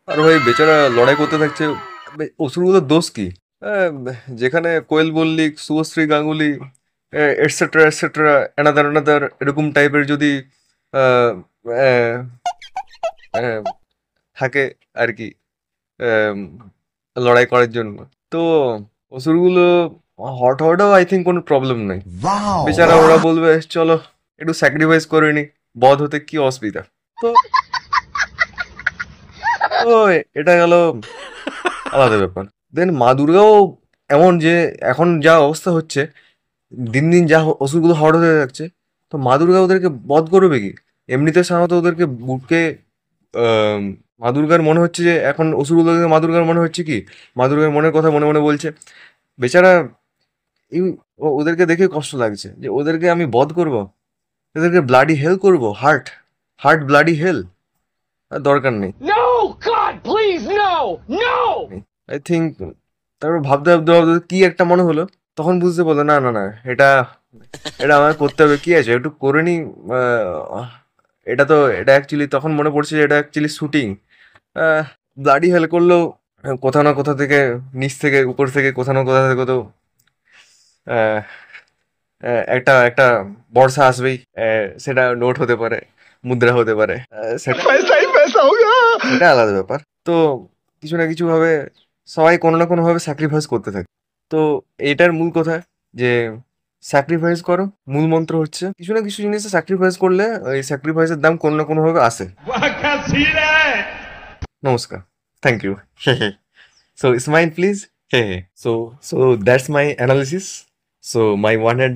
আর ভাই বেচারা লড়াই করতে থাকছে। অসুরগুলোর দোষ কি? আহ, যেখানে Koel Mallick, Subhashree Ganguly, etcetera etcetera, another another এরকম টাইপের যদি আহ, আহ, আহ, থাকে আর কি, আম, লড়াই করার জন্য, তো অসুরগুলো হট হওয়াটাও আই থিঙ্ক কোনো প্রবলেম নাই। বেচারা ওরা বলবে চলো একটু স্যাক্রিফাইস করে নি, বধ হতে কি অসুবিধা। তো তো এটা গেল আলাদা ব্যাপার। দেন মা দুর্গাও এমন যে এখন যা অবস্থা হচ্ছে, দিন দিন যা অসুরগুলো হট হতে যাচ্ছে, তো মা দুর্গা ওদেরকে বধ করবে কি? এমনিতে সাধারণত ওদেরকে বুকে আম, মা দুর্গার মনে হচ্ছে যে এখন অসুরগুলোকে মা দুর্গার মনে হচ্ছে কি মা দুর্গার মনের কথা মনে মনে বলছে। বেচারা ওদেরকে দেখে কষ্ট লাগছে যে ওদেরকে আমি বধ করব, ওদেরকে ব্লাডি হেল করব, হার্ট হার্ট ব্লাডি হেল, দরকার নেই। No! God, please, no! No! I think তারপর ভাবতে ভাবতে ভাবতে কি একটা মনে হলো, তখন বুঝতে পারলো না না না, এটা এটা আমার করতে হবে, কি আছে একটু করে নি। আহ, এটা অ্যাকচুয়ালি তখন মনে পড়ছে যে এটা অ্যাকচুয়ালি শুটিং। ব্লাডি হেল করলেও কোথাও না কোথা থেকে, নিচ থেকে উপর থেকে কোথাও না কোথা থেকে তো আহ, একটা একটা বর্ষা আসবেই। সেটা নোট হতে পারে, মুদ্রা হতে পারে, সেটা সেটা আলাদা ব্যাপার। তো কিছু না কিছু ভাবে সবাই কোনো না কোনো ভাবে স্যাক্রিফাইস করতে থাকে। তো এটার মূল কথা যে স্যাক্রিফাইস করো, মূল মন্ত্র হচ্ছে কিছু না কিছু জিনিসে স্যাক্রিফাইস করলে ওই স্যাক্রিফাইসের দাম কোনো না কোনো ভাবে আসে। নমস্কার, thank you. So smile please. So so that's my analysis. So my one